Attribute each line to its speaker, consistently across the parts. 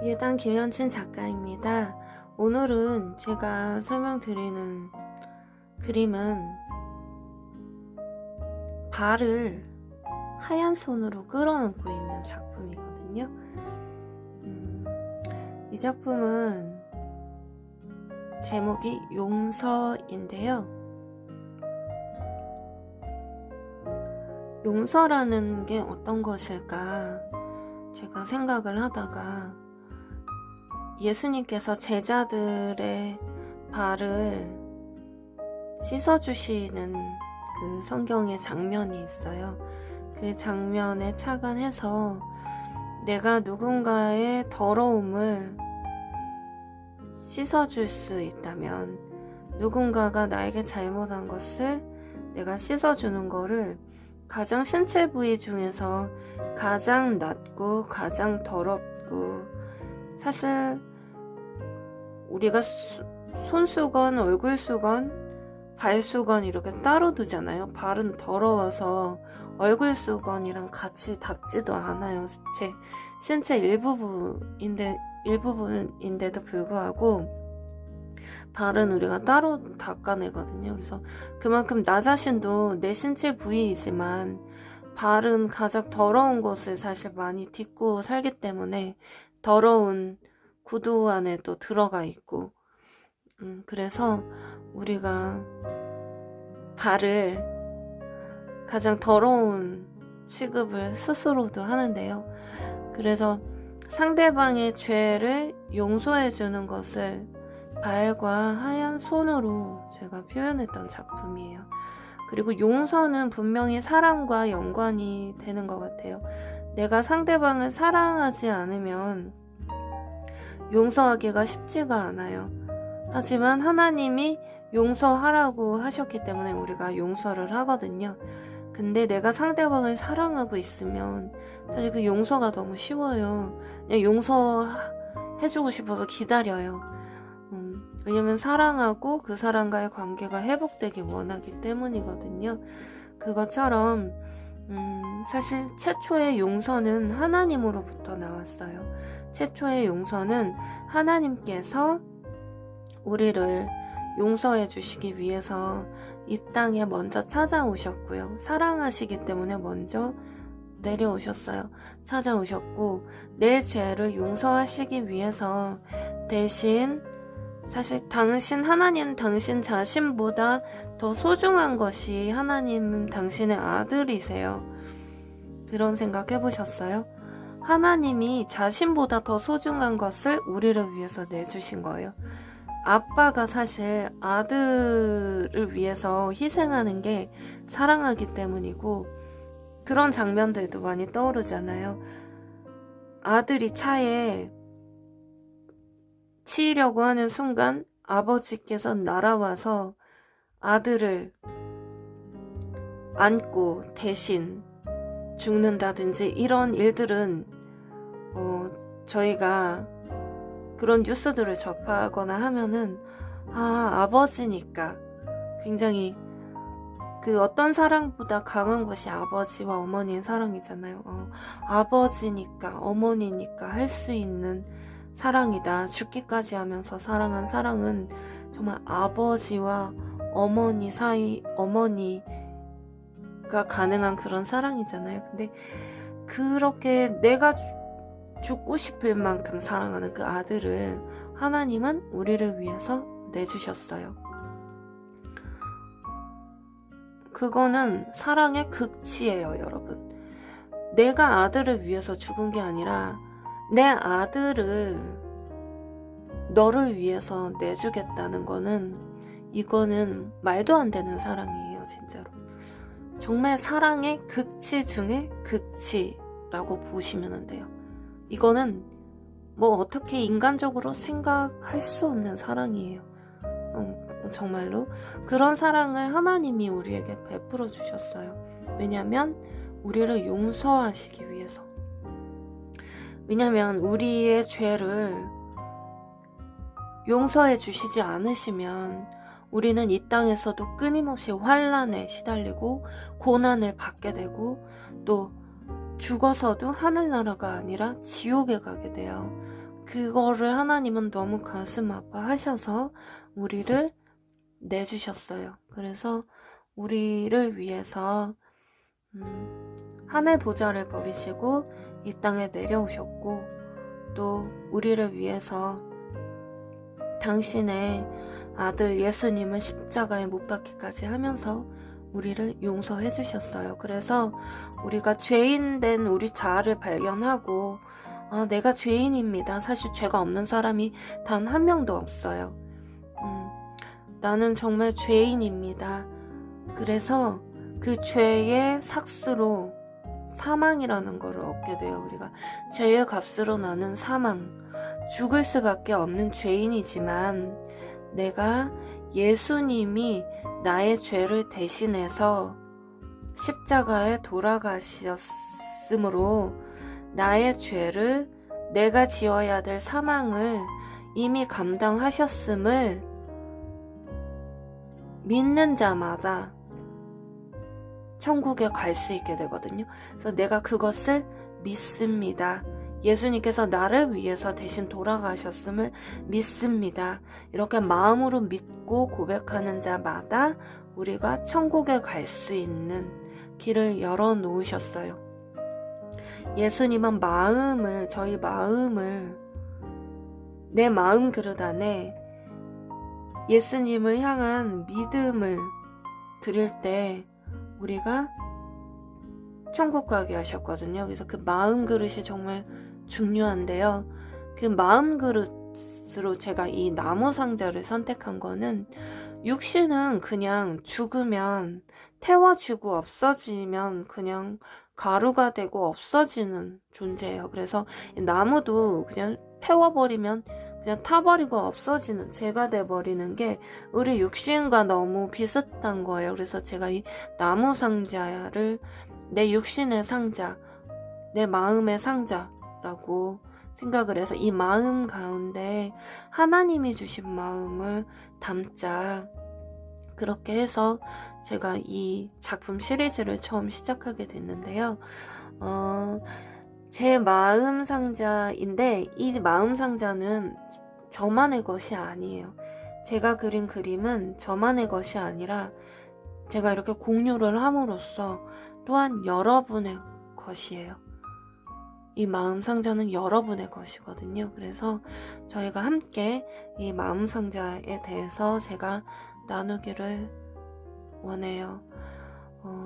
Speaker 1: 예단 김현진 작가입니다. 오늘은 제가 설명드리는 그림은 발을 하얀 손으로 끌어안고 있는 작품이거든요. 이 작품은 제목이 용서인데요. 용서라는 게 어떤 것일까 제가 생각을 하다가 예수님께서 제자들의 발을 씻어주시는 그 성경의 장면이 있어요. 그 장면에 착안해서 내가 누군가의 더러움을 씻어줄 수 있다면, 누군가가 나에게 잘못한 것을 내가 씻어주는 거를 가장 신체 부위 중에서 가장 낮고 가장 더럽고, 사실 우리가 손수건, 얼굴수건, 발수건 이렇게 따로 두잖아요. 발은 더러워서 얼굴수건이랑 같이 닦지도 않아요. 제 신체 일부분인데도 불구하고 발은 우리가 따로 닦아내거든요. 그래서 그만큼 나 자신도 내 신체 부위이지만 발은 가장 더러운 것을 사실 많이 딛고 살기 때문에 더러운 구두 안에 또 들어가 있고, 그래서 우리가 발을 가장 더러운 취급을 스스로도 하는데요. 그래서 상대방의 죄를 용서해 주는 것을 발과 하얀 손으로 제가 표현했던 작품이에요. 그리고 용서는 분명히 사랑과 연관이 되는 것 같아요. 내가 상대방을 사랑하지 않으면 용서하기가 쉽지가 않아요. 하지만 하나님이 용서하라고 하셨기 때문에 우리가 용서를 하거든요. 근데 내가 상대방을 사랑하고 있으면 사실 그 용서가 너무 쉬워요. 그냥 용서해주고 싶어서 기다려요. 왜냐면 사랑하고 그 사람과의 관계가 회복되기 원하기 때문이거든요. 그것처럼 사실 최초의 용서는 하나님으로부터 나왔어요. 최초의 용서는 하나님께서 우리를 용서해 주시기 위해서 이 땅에 먼저 찾아오셨고요. 사랑하시기 때문에 먼저 내려오셨어요. 찾아오셨고 내 죄를 용서하시기 위해서 대신 사실 하나님 당신 자신보다 더 소중한 것이 하나님 당신의 아들이세요. 그런 생각 해보셨어요? 하나님이 자신보다 더 소중한 것을 우리를 위해서 내주신 거예요. 아빠가 사실 아들을 위해서 희생하는 게 사랑하기 때문이고, 그런 장면들도 많이 떠오르잖아요. 아들이 차에 치이려고 하는 순간 아버지께서 날아와서 아들을 안고 대신 죽는다든지 이런 일들은 저희가 그런 뉴스들을 접하거나 하면은 아버지니까 굉장히 그 어떤 사랑보다 강한 것이 아버지와 어머니의 사랑이잖아요. 아버지니까 어머니니까 할 수 있는 사랑이다. 죽기까지 하면서 사랑한 사랑은 정말 아버지와 어머니 사이, 어머니가 가능한 그런 사랑이잖아요. 근데 그렇게 내가 죽고 싶을 만큼 사랑하는 그 아들을 하나님은 우리를 위해서 내주셨어요. 그거는 사랑의 극치예요, 여러분. 내가 아들을 위해서 죽은 게 아니라 내 아들을 너를 위해서 내주겠다는 거는, 이거는 말도 안 되는 사랑이에요, 진짜로. 정말 사랑의 극치 중에 극치라고 보시면 돼요. 이거는 뭐 어떻게 인간적으로 생각할 수 없는 사랑이에요. 정말로 그런 사랑을 하나님이 우리에게 베풀어 주셨어요. 왜냐면 우리를 용서하시기 위해서. 왜냐면 우리의 죄를 용서해 주시지 않으시면 우리는 이 땅에서도 끊임없이 환난에 시달리고 고난을 받게 되고, 또 죽어서도 하늘나라가 아니라 지옥에 가게 돼요. 그거를 하나님은 너무 가슴 아파하셔서 우리를 내주셨어요. 그래서 우리를 위해서 하늘 보좌를 버리시고 이 땅에 내려오셨고, 또 우리를 위해서 당신의 아들 예수님을 십자가에 못 박기까지 하면서 우리를 용서해 주셨어요. 그래서 우리가 죄인된 우리 자아를 발견하고, 내가 죄인입니다. 사실 죄가 없는 사람이 단 한 명도 없어요. 나는 정말 죄인입니다. 그래서 그 죄의 삭스로 사망이라는 것을 얻게 돼요. 우리가 죄의 값으로 나는 사망, 죽을 수밖에 없는 죄인이지만 내가 예수님이 나의 죄를 대신해서 십자가에 돌아가셨으므로 나의 죄를, 내가 지어야 될 사망을 이미 감당하셨음을 믿는 자마다 천국에 갈 수 있게 되거든요. 그래서 내가 그것을 믿습니다. 예수님께서 나를 위해서 대신 돌아가셨음을 믿습니다. 이렇게 마음으로 믿고 고백하는 자마다 우리가 천국에 갈 수 있는 길을 열어 놓으셨어요. 예수님은 저희 마음을, 내 마음 그릇 안에 예수님을 향한 믿음을 드릴 때 우리가 천국 가게 하셨거든요. 그래서 그 마음 그릇이 정말 중요한데요. 그 마음 그릇으로 제가 이 나무 상자를 선택한 거는, 육신은 그냥 죽으면, 태워지고 없어지면 그냥 가루가 되고 없어지는 존재예요. 그래서 이 나무도 그냥 태워버리면 그냥 타버리고 없어지는, 죄가 돼버리는 게 우리 육신과 너무 비슷한 거예요. 그래서 제가 이 나무 상자를 내 육신의 상자, 내 마음의 상자라고 생각을 해서 이 마음 가운데 하나님이 주신 마음을 담자, 그렇게 해서 제가 이 작품 시리즈를 처음 시작하게 됐는데요. 제 마음 상자인데 이 마음 상자는 저만의 것이 아니에요. 제가 그린 그림은 저만의 것이 아니라 제가 이렇게 공유를 함으로써 또한 여러분의 것이에요. 이 마음 상자는 여러분의 것이거든요. 그래서 저희가 함께 이 마음 상자에 대해서 제가 나누기를 원해요.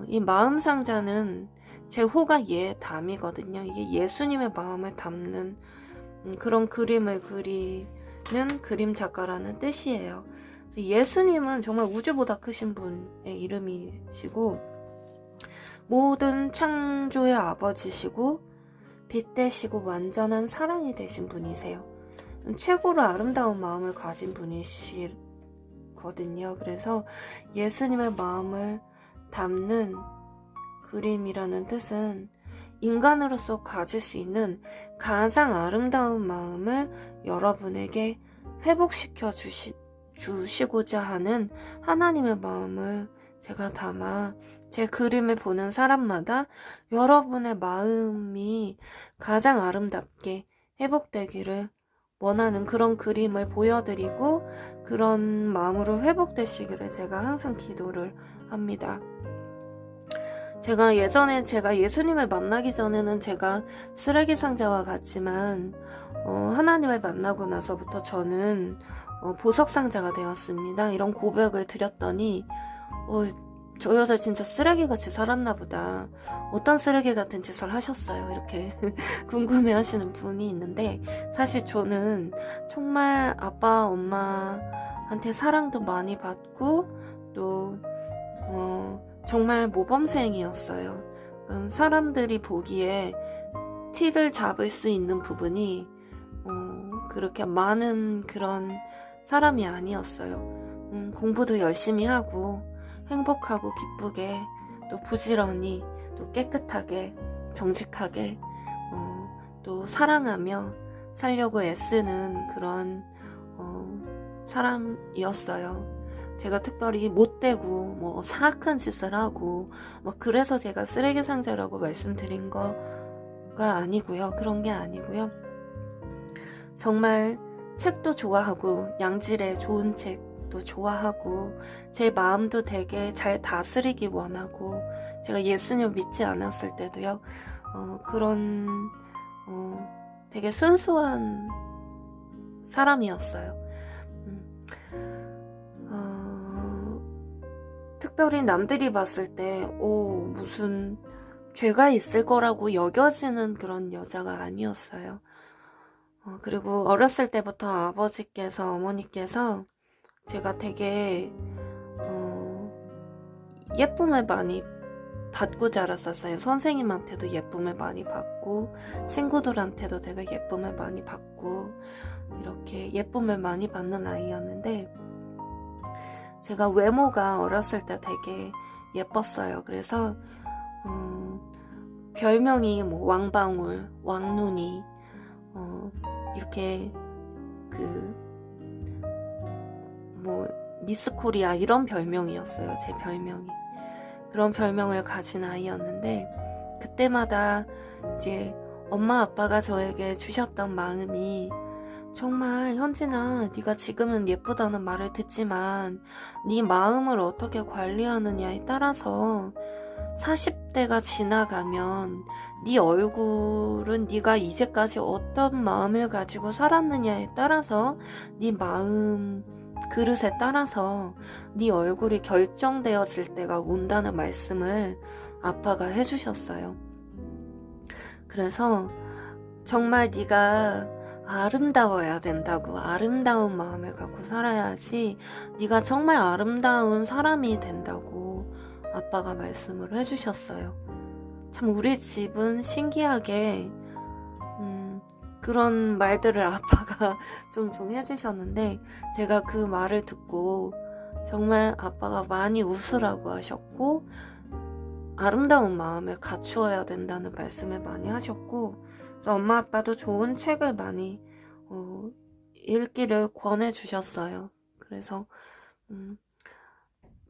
Speaker 1: 이 마음 상자는 제 호가 예담이거든요. 이게 예수님의 마음을 담는 그런 그림을 그리는 그림 작가라는 뜻이에요. 예수님은 정말 우주보다 크신 분의 이름이시고, 모든 창조의 아버지시고 빛 되시고 완전한 사랑이 되신 분이세요. 최고로 아름다운 마음을 가진 분이시거든요. 그래서 예수님의 마음을 담는 그림이라는 뜻은 인간으로서 가질 수 있는 가장 아름다운 마음을 여러분에게 회복시켜 주시고자 하는 하나님의 마음을 제가 담아 제 그림을 보는 사람마다 여러분의 마음이 가장 아름답게 회복되기를 원하는 그런 그림을 보여드리고, 그런 마음으로 회복되시기를 제가 항상 기도를 합니다. 제가 예수님을 만나기 전에는 제가 쓰레기 상자와 같지만 하나님을 만나고 나서부터 저는 보석 상자가 되었습니다. 이런 고백을 드렸더니 저 여자 진짜 쓰레기같이 살았나 보다, 어떤 쓰레기 같은 짓을 하셨어요, 이렇게 궁금해 하시는 분이 있는데, 사실 저는 정말 아빠 엄마한테 사랑도 많이 받고 또 정말 모범생이었어요. 사람들이 보기에 티를 잡을 수 있는 부분이 그렇게 많은 그런 사람이 아니었어요. 공부도 열심히 하고 행복하고 기쁘게, 또 부지런히, 또 깨끗하게, 정직하게, 또 사랑하며 살려고 애쓰는 그런 사람이었어요. 제가 특별히 못되고 사악한 짓을 하고 그래서 제가 쓰레기 상자라고 말씀드린 거가 아니고요. 그런 게 아니고요. 정말 책도 좋아하고 양질의 좋은 책도 좋아하고 제 마음도 되게 잘 다스리기 원하고 제가 예수님 믿지 않았을 때도요. 그런 되게 순수한 사람이었어요. 특별히 남들이 봤을 때 무슨 죄가 있을 거라고 여겨지는 그런 여자가 아니었어요. 그리고 어렸을 때부터 아버지께서 어머니께서 제가 되게 예쁨을 많이 받고 자랐었어요. 선생님한테도 예쁨을 많이 받고 친구들한테도 되게 예쁨을 많이 받고 이렇게 예쁨을 많이 받는 아이였는데 제가 외모가 어렸을 때 되게 예뻤어요. 그래서 별명이 뭐 왕방울, 왕눈이 이렇게 미스 코리아 이런 별명이었어요. 제 별명이. 그런 별명을 가진 아이였는데 그때마다 이제 엄마 아빠가 저에게 주셨던 마음이 정말 현진아, 네가 지금은 예쁘다는 말을 듣지만 네 마음을 어떻게 관리하느냐에 따라서 40대가 지나가면 네 얼굴은 네가 이제까지 어떤 마음을 가지고 살았느냐에 따라서 네 마음 그릇에 따라서 네 얼굴이 결정되어질 때가 온다는 말씀을 아빠가 해주셨어요. 그래서 정말 네가 아름다워야 된다고, 아름다운 마음을 갖고 살아야지 네가 정말 아름다운 사람이 된다고 아빠가 말씀을 해주셨어요. 참 우리 집은 신기하게 그런 말들을 아빠가 종종 해주셨는데 제가 그 말을 듣고 정말 아빠가 많이 웃으라고 하셨고 아름다운 마음을 갖추어야 된다는 말씀을 많이 하셨고 그래서 엄마 아빠도 좋은 책을 많이 읽기를 권해주셨어요. 그래서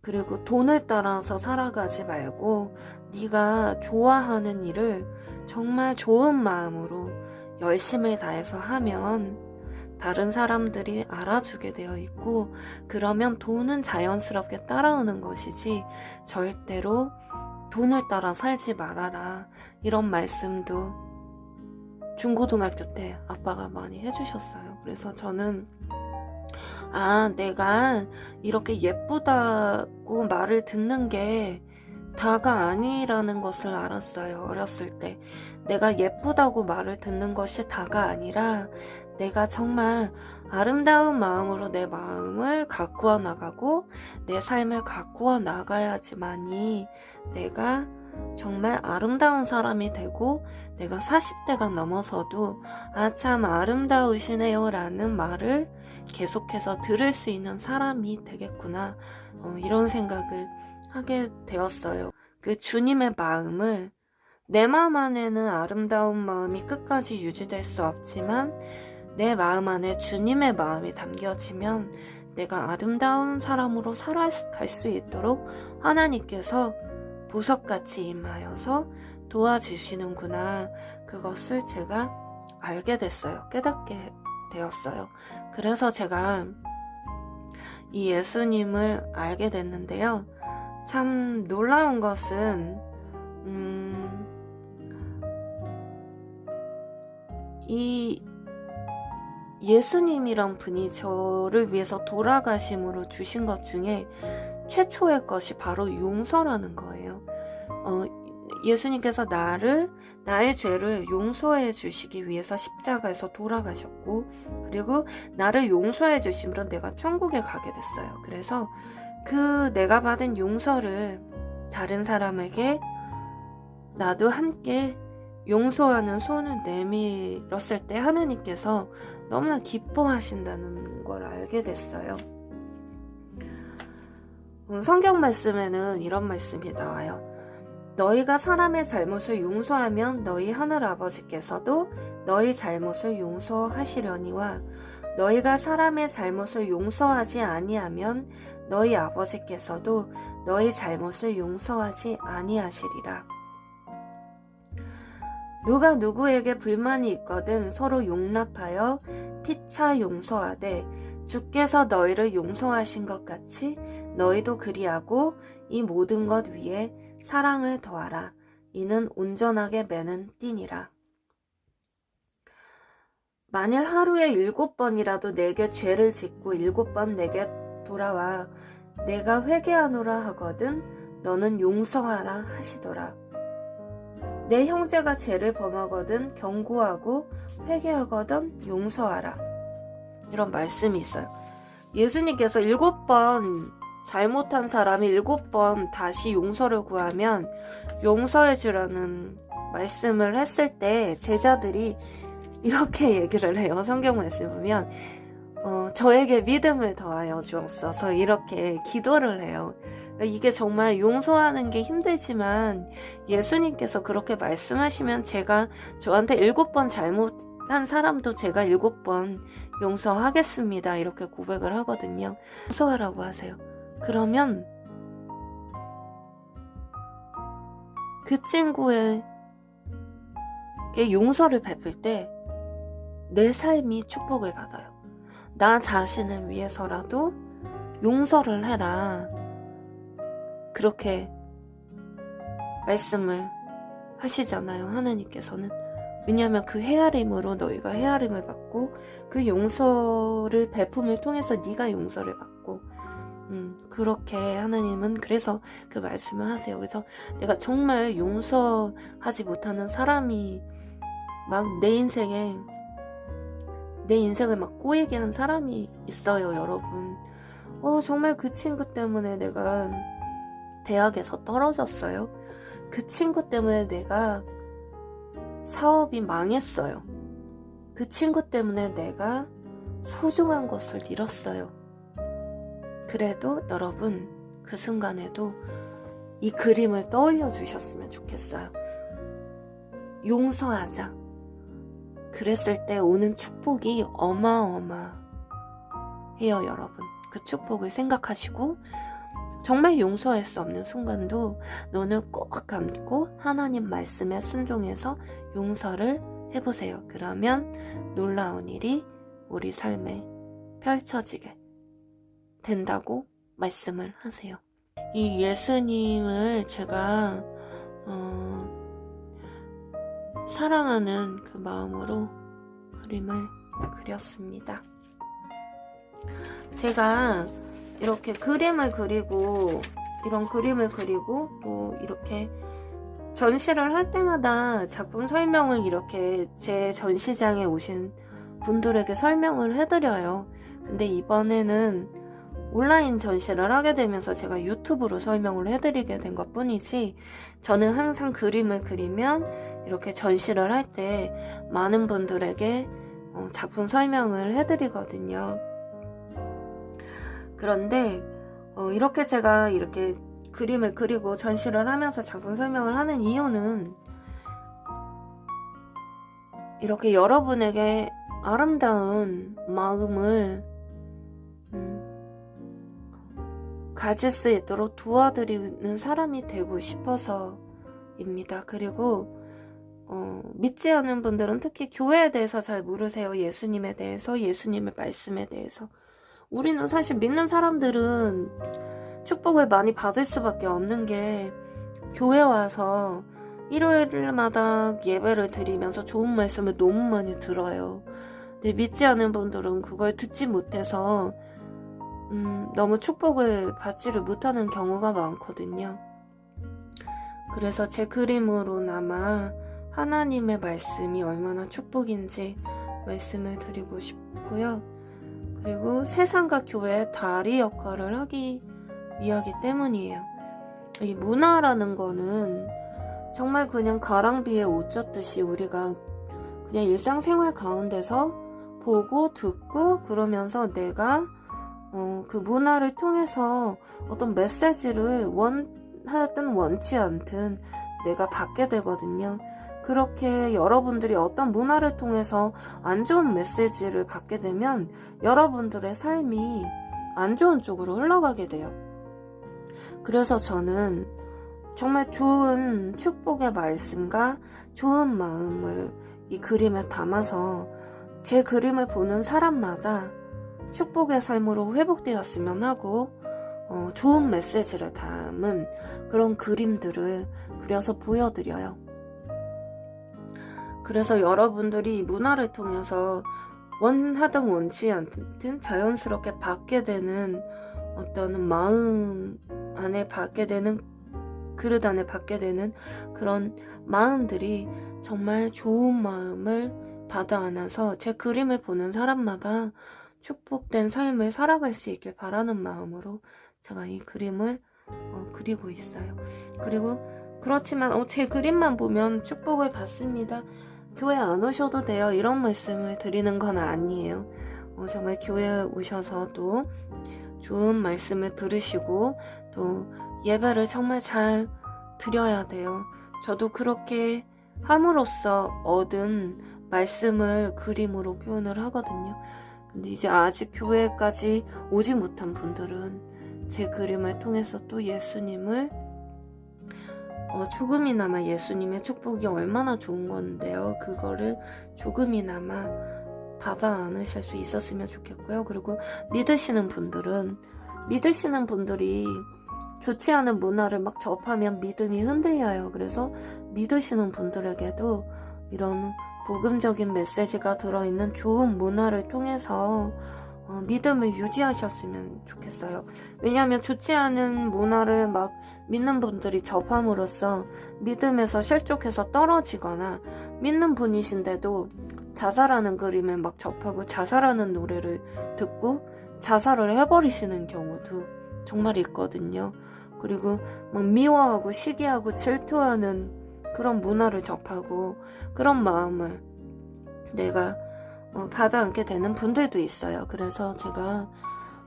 Speaker 1: 그리고 돈을 따라서 살아가지 말고 네가 좋아하는 일을 정말 좋은 마음으로 열심히 다해서 하면 다른 사람들이 알아주게 되어 있고 그러면 돈은 자연스럽게 따라오는 것이지 절대로 돈을 따라 살지 말아라. 이런 말씀도 중고등학교 때 아빠가 많이 해주셨어요. 그래서 저는 내가 이렇게 예쁘다고 말을 듣는 게 다가 아니라는 것을 알았어요. 어렸을 때 내가 예쁘다고 말을 듣는 것이 다가 아니라 내가 정말 아름다운 마음으로 내 마음을 가꾸어 나가고 내 삶을 가꾸어 나가야지만이 내가 정말 아름다운 사람이 되고 내가 40대가 넘어서도 참 아름다우시네요 라는 말을 계속해서 들을 수 있는 사람이 되겠구나 이런 생각을 하게 되었어요. 그 주님의 마음을 내 마음 안에는 아름다운 마음이 끝까지 유지될 수 없지만 내 마음 안에 주님의 마음이 담겨지면 내가 아름다운 사람으로 살아갈 수 있도록 하나님께서 보석같이 임하여서 도와주시는구나. 그것을 제가 알게 됐어요. 깨닫게 되었어요. 그래서 제가 이 예수님을 알게 됐는데요. 참 놀라운 것은 이 예수님이란 분이 저를 위해서 돌아가심으로 주신 것 중에 최초의 것이 바로 용서라는 거예요. 예수님께서 나의 죄를 용서해 주시기 위해서 십자가에서 돌아가셨고 그리고 나를 용서해 주심으로 내가 천국에 가게 됐어요. 그래서 그 내가 받은 용서를 다른 사람에게 나도 함께 용서하는 손을 내밀었을 때 하나님께서 너무나 기뻐하신다는 걸 알게 됐어요. 성경 말씀에는 이런 말씀이 나와요. 너희가 사람의 잘못을 용서하면 너희 하늘 아버지께서도 너희 잘못을 용서하시려니와 너희가 사람의 잘못을 용서하지 아니하면 너희 아버지께서도 너희 잘못을 용서하지 아니하시리라. 누가 누구에게 불만이 있거든 서로 용납하여 피차 용서하되 주께서 너희를 용서하신 것 같이 너희도 그리하고 이 모든 것 위에 사랑을 더하라. 이는 온전하게 매는 띠니라. 만일 하루에 7번이라도 내게 죄를 짓고 7번 내게 돌아와 내가 회개하노라 하거든 너는 용서하라 하시더라. 내 형제가 죄를 범하거든 경고하고 회개하거든 용서하라. 이런 말씀이 있어요. 예수님께서 7번 잘못한 사람이 7번 다시 용서를 구하면 용서해 주라는 말씀을 했을 때 제자들이 이렇게 얘기를 해요. 성경 말씀 보면 저에게 믿음을 더하여 주옵소서 이렇게 기도를 해요. 이게 정말 용서하는 게 힘들지만 예수님께서 그렇게 말씀하시면 제가 저한테 7번 잘못한 사람도 제가 7번 용서하겠습니다. 이렇게 고백을 하거든요. 용서하라고 하세요. 그러면 그 친구에게 용서를 베풀 때 내 삶이 축복을 받아요. 나 자신을 위해서라도 용서를 해라. 그렇게 말씀을 하시잖아요. 하나님께서는. 왜냐하면 그 헤아림으로 너희가 헤아림을 받고 그 용서를 베품을 통해서 네가 용서를 받고 그렇게 하나님은 그래서 그 말씀을 하세요. 그래서 내가 정말 용서하지 못하는 사람이 막 내 인생을 막 꼬이게 한 사람이 있어요, 여러분. 정말 그 친구 때문에 내가 대학에서 떨어졌어요. 그 친구 때문에 내가 사업이 망했어요. 그 친구 때문에 내가 소중한 것을 잃었어요. 그래도 여러분, 그 순간에도 이 그림을 떠올려 주셨으면 좋겠어요. 용서하자. 그랬을 때 오는 축복이 어마어마해요, 여러분. 그 축복을 생각하시고 정말 용서할 수 없는 순간도 눈을 꼭 감고 하나님 말씀에 순종해서 용서를 해보세요. 그러면 놀라운 일이 우리 삶에 펼쳐지게 된다고 말씀을 하세요. 이 예수님을 제가 사랑하는 그 마음으로 그림을 그렸습니다. 제가 이렇게 그림을 그리고 이런 그림을 그리고 또 이렇게 전시를 할 때마다 작품 설명을 이렇게 제 전시장에 오신 분들에게 설명을 해드려요. 근데 이번에는 온라인 전시를 하게 되면서 제가 유튜브로 설명을 해드리게 된 것 뿐이지 저는 항상 그림을 그리면 이렇게 전시를 할 때 많은 분들에게 작품 설명을 해드리거든요. 그런데 이렇게 제가 이렇게 그림을 그리고 전시를 하면서 작품 설명을 하는 이유는 이렇게 여러분에게 아름다운 마음을 가질 수 있도록 도와드리는 사람이 되고 싶어서입니다. 그리고 믿지 않는 분들은 특히 교회에 대해서 잘 모르세요. 예수님에 대해서, 예수님의 말씀에 대해서. 우리는 사실 믿는 사람들은 축복을 많이 받을 수밖에 없는 게 교회 와서 일요일마다 예배를 드리면서 좋은 말씀을 너무 많이 들어요. 근데 믿지 않는 분들은 그걸 듣지 못해서 너무 축복을 받지를 못하는 경우가 많거든요. 그래서 제 그림으로나마 하나님의 말씀이 얼마나 축복인지 말씀을 드리고 싶고요. 그리고 세상과 교회의 다리 역할을 하기 위하기 때문이에요. 이 문화라는 거는 정말 그냥 가랑비에 옷 젖듯이 우리가 그냥 일상생활 가운데서 보고 듣고 그러면서 내가 그 문화를 통해서 어떤 메시지를 원하든 원치 않든 내가 받게 되거든요. 그렇게 여러분들이 어떤 문화를 통해서 안 좋은 메시지를 받게 되면 여러분들의 삶이 안 좋은 쪽으로 흘러가게 돼요. 그래서 저는 정말 좋은 축복의 말씀과 좋은 마음을 이 그림에 담아서 제 그림을 보는 사람마다 축복의 삶으로 회복되었으면 하고 좋은 메시지를 담은 그런 그림들을 그려서 보여드려요. 그래서 여러분들이 문화를 통해서 원하든 원치 않든 자연스럽게 받게 되는 어떤 마음 안에 받게 되는 그릇 안에 받게 되는 그런 마음들이 정말 좋은 마음을 받아 안아서 제 그림을 보는 사람마다 축복된 삶을 살아갈 수 있길 바라는 마음으로 제가 이 그림을 그리고 있어요. 그리고 그렇지만 제 그림만 보면 축복을 받습니다. 교회 안 오셔도 돼요. 이런 말씀을 드리는 건 아니에요. 정말 교회에 오셔서 또 좋은 말씀을 들으시고 또 예배를 정말 잘 드려야 돼요. 저도 그렇게 함으로써 얻은 말씀을 그림으로 표현을 하거든요. 근데 이제 아직 교회까지 오지 못한 분들은 제 그림을 통해서 또 예수님을 조금이나마 예수님의 축복이 얼마나 좋은 건데요. 그거를 조금이나마 받아 안으실 수 있었으면 좋겠고요. 그리고 믿으시는 분들이 좋지 않은 문화를 막 접하면 믿음이 흔들려요. 그래서 믿으시는 분들에게도 이런 복음적인 메시지가 들어있는 좋은 문화를 통해서 믿음을 유지하셨으면 좋겠어요. 왜냐하면 좋지 않은 문화를 막 믿는 분들이 접함으로써 믿음에서 실족해서 떨어지거나 믿는 분이신데도 자살하는 그림을 막 접하고 자살하는 노래를 듣고 자살을 해버리시는 경우도 정말 있거든요. 그리고 막 미워하고 시기하고 질투하는 그런 문화를 접하고 그런 마음을 내가 받아 안게 되는 분들도 있어요. 그래서 제가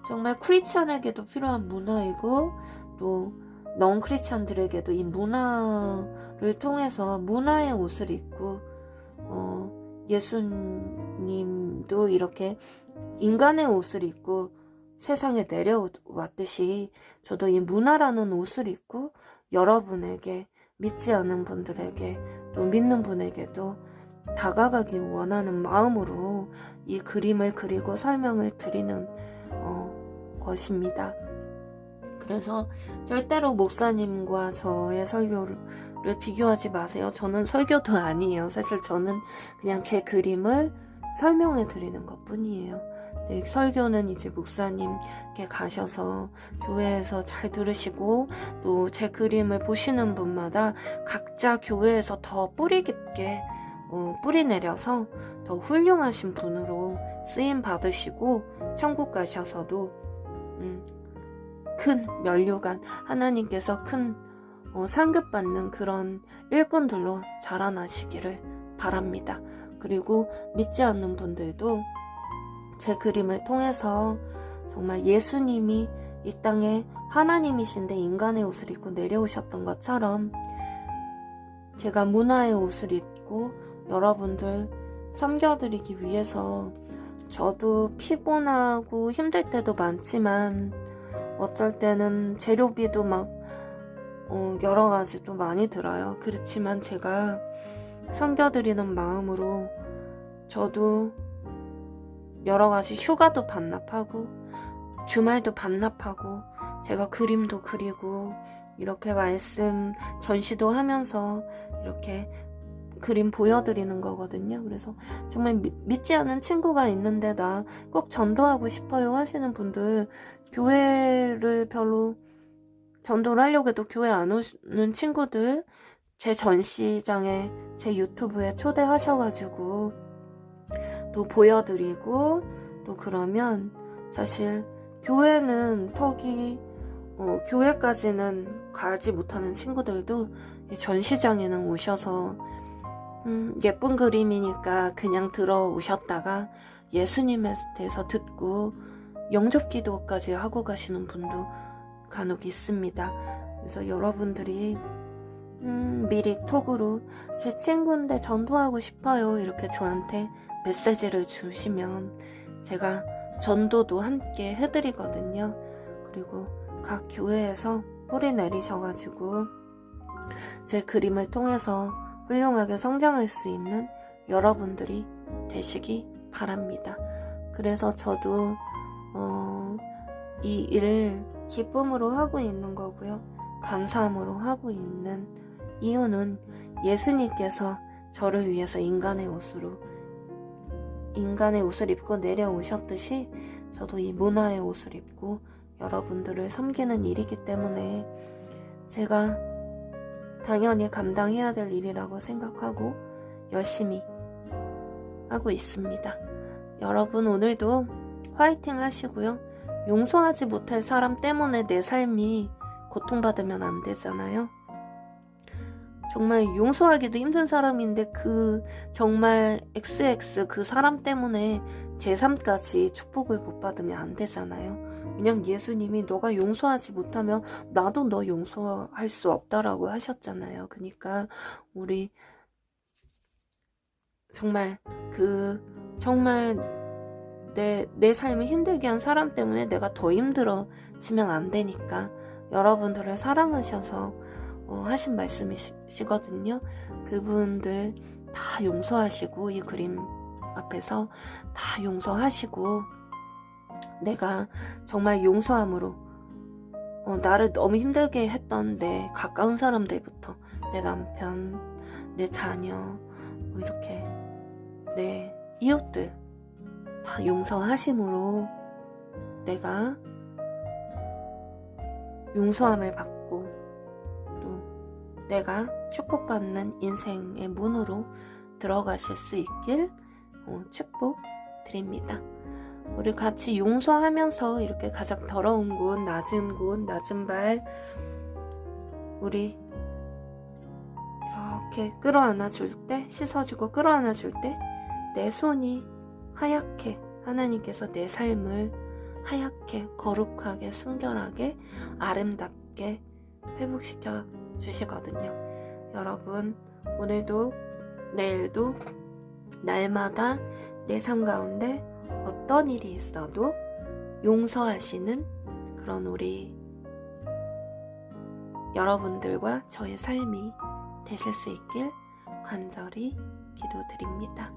Speaker 1: 정말 크리스천에게도 필요한 문화이고 또 넌 크리스천들에게도 이 문화를 통해서 문화의 옷을 입고 예수님도 이렇게 인간의 옷을 입고 세상에 내려왔듯이 저도 이 문화라는 옷을 입고 여러분에게 믿지 않는 분들에게 또 믿는 분에게도 다가가길 원하는 마음으로 이 그림을 그리고 설명을 드리는 것입니다. 그래서 절대로 목사님과 저의 설교를 비교하지 마세요. 저는 설교도 아니에요. 사실 저는 그냥 제 그림을 설명해 드리는 것 뿐이에요. 네, 설교는 이제 목사님께 가셔서 교회에서 잘 들으시고 또 제 그림을 보시는 분마다 각자 교회에서 더 뿌리 깊게 뿌리 내려서 더 훌륭하신 분으로 쓰임 받으시고 천국 가셔서도 큰 면류관 하나님께서 큰 상급받는 그런 일꾼들로 자라나시기를 바랍니다. 그리고 믿지 않는 분들도 제 그림을 통해서 정말 예수님이 이 땅에 하나님이신데 인간의 옷을 입고 내려오셨던 것처럼 제가 문화의 옷을 입고 여러분들 섬겨드리기 위해서 저도 피곤하고 힘들 때도 많지만 어쩔 때는 재료비도 막 여러 가지도 많이 들어요. 그렇지만 제가 섬겨드리는 마음으로 저도 여러 가지 휴가도 반납하고 주말도 반납하고 제가 그림도 그리고 이렇게 말씀 전시도 하면서 이렇게 그림 보여드리는 거거든요. 그래서 정말 믿지 않은 친구가 있는데 나 꼭 전도하고 싶어요 하시는 분들, 교회를 별로 전도를 하려고 해도 교회 안 오는 친구들 제 전시장에 제 유튜브에 초대하셔가지고 또 보여드리고 또 그러면 사실 교회는 교회까지는 가지 못하는 친구들도 전시장에는 오셔서 예쁜 그림이니까 그냥 들어오셨다가 예수님에 대해서 듣고 영접 기도까지 하고 가시는 분도 간혹 있습니다. 그래서 여러분들이 미리 톡으로 제 친구인데 전도하고 싶어요 이렇게 저한테 메시지를 주시면 제가 전도도 함께 해드리거든요. 그리고 각 교회에서 뿌리 내리셔가지고 제 그림을 통해서 훌륭하게 성장할 수 있는 여러분들이 되시기 바랍니다. 그래서 저도 이 일을 기쁨으로 하고 있는 거고요. 감사함으로 하고 있는 이유는 예수님께서 저를 위해서 인간의 옷을 입고 내려오셨듯이 저도 이 문화의 옷을 입고 여러분들을 섬기는 일이기 때문에 제가 당연히 감당해야 될 일이라고 생각하고 열심히 하고 있습니다. 여러분 오늘도 화이팅 하시고요. 용서하지 못할 사람 때문에 내 삶이 고통받으면 안 되잖아요. 정말 용서하기도 힘든 사람인데 정말 XX 그 사람 때문에 제 삶까지 축복을 못 받으면 안 되잖아요. 왜냐면 예수님이 너가 용서하지 못하면 나도 너 용서할 수 없다라고 하셨잖아요. 그러니까 우리 정말 내 삶을 힘들게 한 사람 때문에 내가 더 힘들어지면 안 되니까 여러분들을 사랑하셔서 하신 말씀이시거든요. 그분들 다 용서하시고 이 그림 앞에서 다 용서하시고 내가 정말 용서함으로 나를 너무 힘들게 했던 내 가까운 사람들부터 내 남편, 내 자녀, 이렇게 내 이웃들 다 용서하심으로 내가 용서함을 받고 또 내가 축복받는 인생의 문으로 들어가실 수 있길 축복드립니다. 우리 같이 용서하면서 이렇게 가장 더러운 곳, 낮은 발 우리 이렇게 끌어안아 줄 때, 씻어주고 끌어안아 줄 때 내 손이 하얗게 하나님께서 내 삶을 하얗게 거룩하게 순결하게 아름답게 회복시켜 주시거든요. 여러분 오늘도 내일도 날마다 내 삶 가운데 어떤 일이 있어도 용서하시는 그런 우리 여러분들과 저의 삶이 되실 수 있길 간절히 기도드립니다.